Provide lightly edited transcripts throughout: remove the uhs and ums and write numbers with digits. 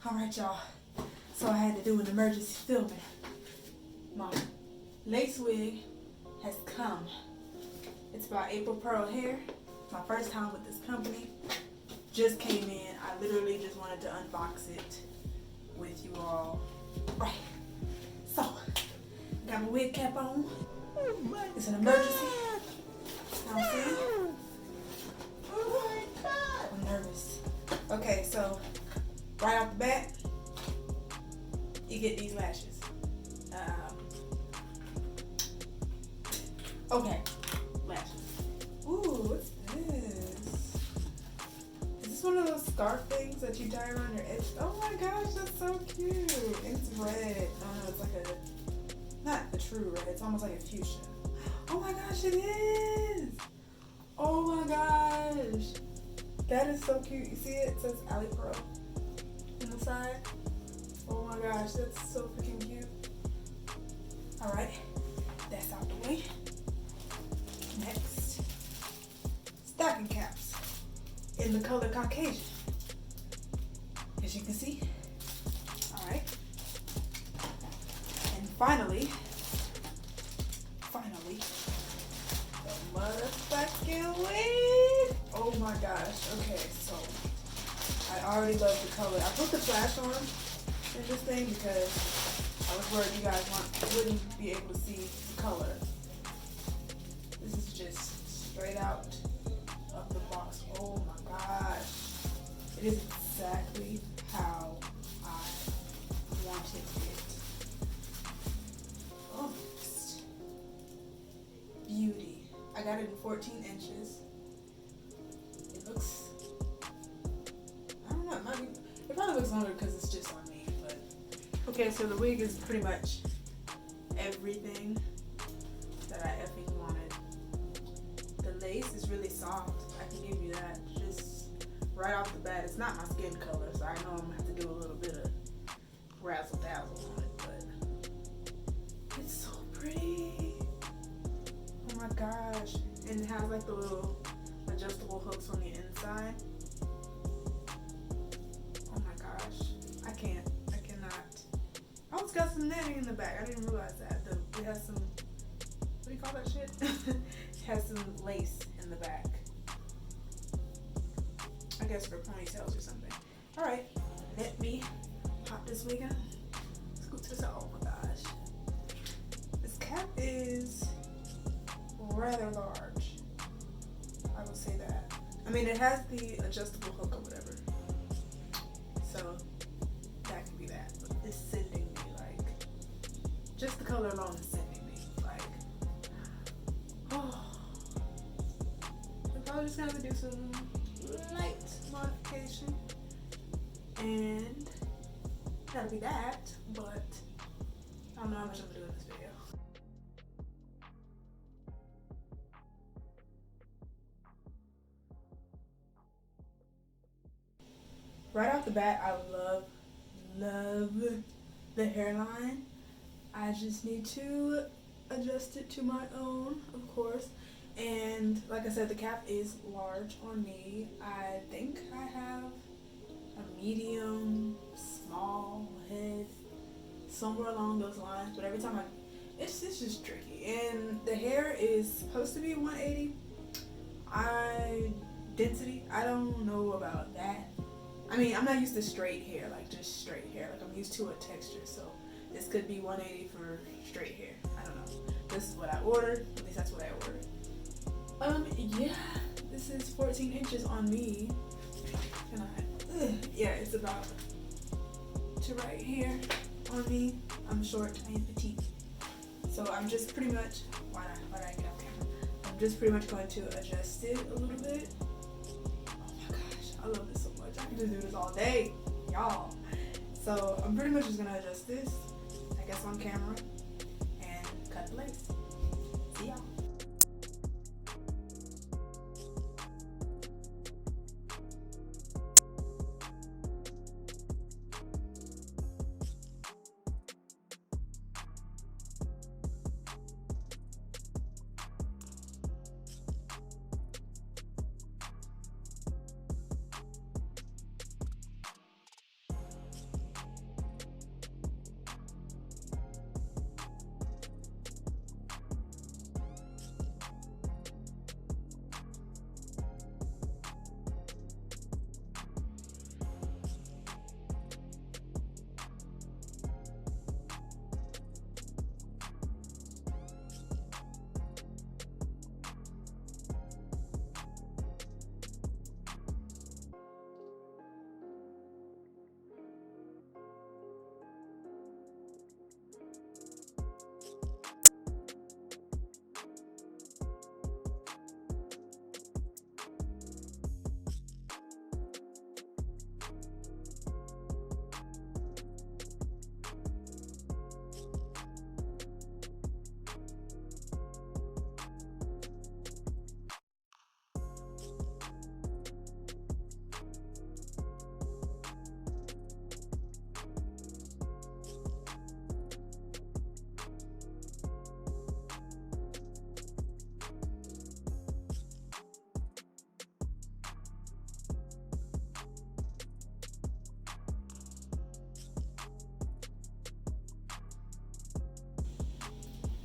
Alright, y'all. So I had to do an emergency filming. My lace wig has come. It's by Alipearl hair. It's my first time with this company. Just came in. I literally just wanted to unbox it with you all. Right. So, got my wig cap on. It's an emergency. Now see? Oh my God. I'm nervous. Okay, so right off the bat, you get these lashes. Okay, lashes. Ooh, what's this? Is this one of those scarf things that you tie around your edge? Oh my gosh, that's so cute. It's red. Oh no, it's like a, not a true red, it's almost like a fuchsia. Oh my gosh, it is. Oh my gosh. That is so cute. You see it? It says Alipearl on the side. Oh my gosh, that's so freaking cute. Alright, that's out the way. Next, stocking caps in the color Caucasian, as you can see. Alright. And finally, the motherfucking wig. Oh my gosh. Okay, so I already love the color. I put the flash on in this thing because I was worried you guys wouldn't be able to see the color. This is just straight out of the box. Oh my gosh. It is exactly how I wanted it. Oh, just beauty. I got it in 14 inches. It looks, I don't know, it probably looks longer because it's just on me, but. Okay, so the wig is pretty much everything that I effing wanted. The lace is really soft. I can give you that. Just right off the bat. It's not my skin color, so I know I'm gonna have to do a little bit of razzle dazzle on it, but it's so pretty. Oh my gosh. And it has like the little adjustable hooks on the inside. Oh my gosh. I cannot. Oh, it's got some netting in the back. I didn't realize that. It has some, what do you call that shit? It has some lace in the back. I guess for ponytails or something. Alright, let me pop this wig on. Scoot to the side. Oh my gosh. This cap is rather large. I will say that. I mean, it has the adjustable hook or whatever. So, that could be that. But it's sending me like, just the color alone is sending me like, oh. I'm probably just gonna have to do some light modification. And that'll be that. But I don't know how much I'm gonna do in this video. Right off the bat, I love the hairline. I just need to adjust it to my own, of course. And like I said, the cap is large on me. I think I have a medium, small head, somewhere along those lines. But every time it's just tricky. And the hair is supposed to be 180. Density, I don't know about that. I mean, I'm not used to straight hair, like just straight hair. Like I'm used to a texture, so this could be 180 for straight hair. I don't know. This is what I ordered. At least that's what I ordered. Yeah, this is 14 inches on me. And yeah, it's about to right here on me. I'm short, I am petite. So I'm just pretty much, why not get off camera? I'm just pretty much going to adjust it a little bit. Oh my gosh, I love this so much. I can just do this all day, y'all. So I'm pretty much just gonna adjust this, I guess on camera, and cut the lace. See y'all.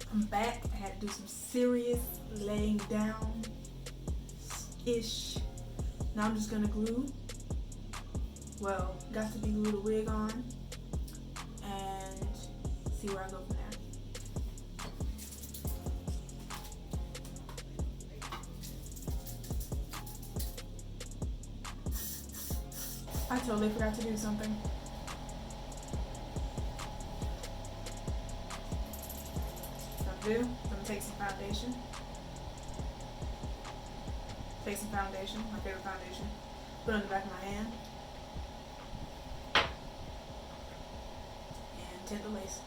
I'm back. I had to do some serious laying down-ish. Now I'm just gonna glue. Well, got to be glue the wig on and see where I go from there. I totally forgot to do something. I'm gonna take some foundation. Take some foundation, my favorite foundation. Put it on the back of my hand. And tint the lace.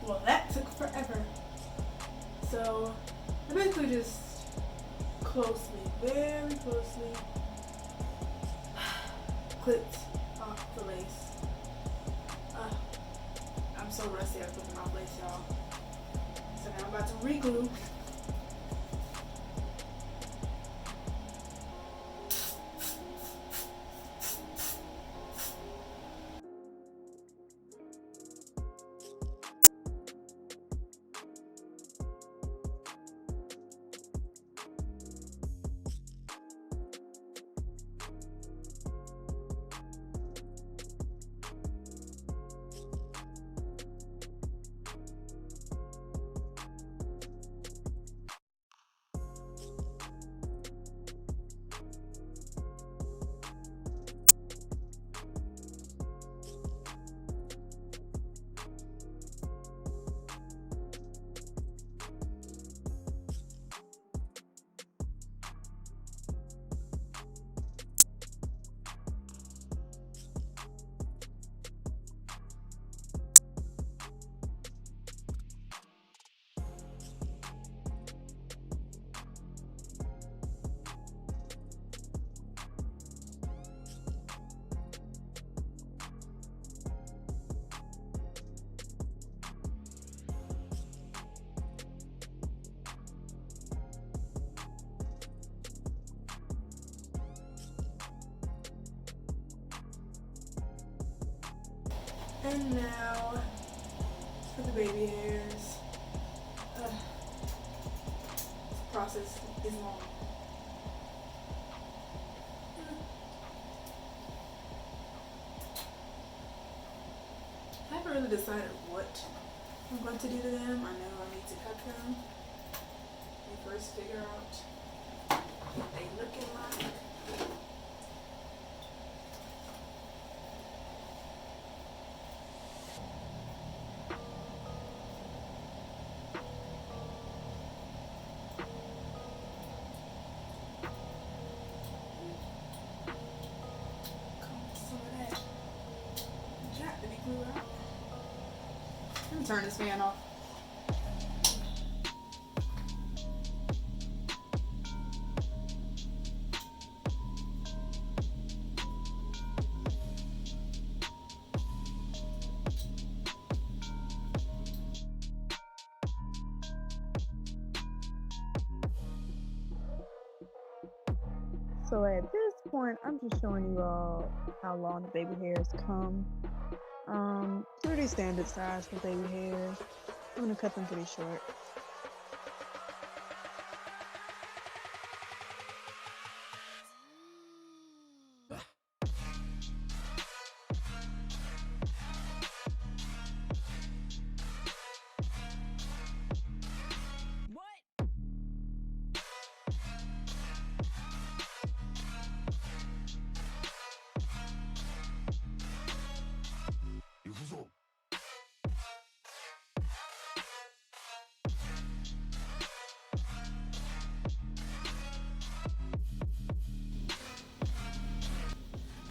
Well, that took forever. So I basically just very closely clipped off the lace. I'm so rusty at clipping off lace, y'all. So now I'm about to re-glue. And now for the baby hairs. This process is long. I haven't really decided what I'm going to do to them. I know I need to cut them. Let me first figure out what they looking like. Let me turn this fan off. So at this point, I'm just showing you all how long the baby hairs come. Pretty standard size for baby hairs. I'm gonna cut them pretty short.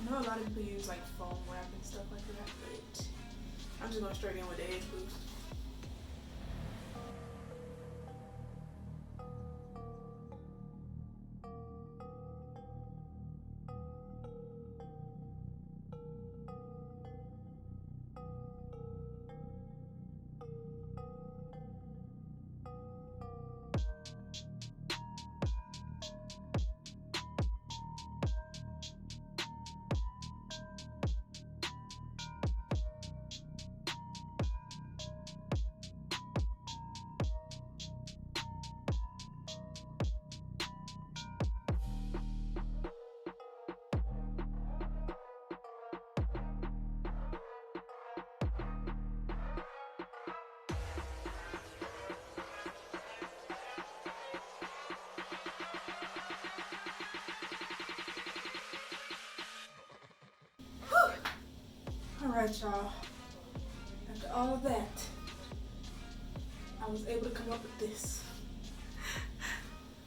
I know a lot of people use like foam wrap and stuff like that, but I'm just going straight in with the edge boost. Alright, y'all. After all of that, I was able to come up with this.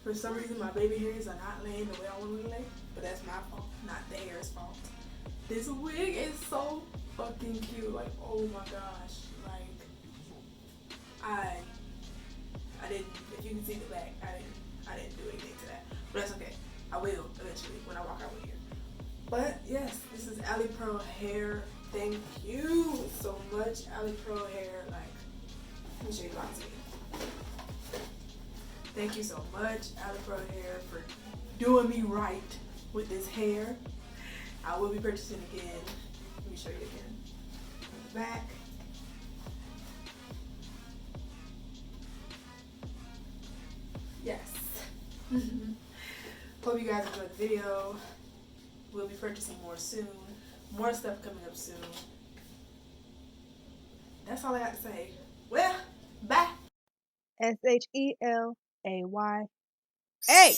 For some reason, my baby hairs are not laying the way I want them to lay, but that's my fault, not the hair's fault. This wig is so fucking cute. Like, oh my gosh. Like, I didn't, if you can see the back, I didn't do anything to that. But that's okay. I will eventually when I walk out with here. But yes, this is Alipearl hair. Thank you so much, Alipearl hair. Like, let me show you my team. Thank you so much, Alipearl hair, for doing me right with this hair. I will be purchasing again. Let me show you again. Back. Yes. Hope you guys enjoyed the video. We'll be purchasing more soon. More stuff coming up soon. That's all I got to say. Well, bye. SHELAY. Hey!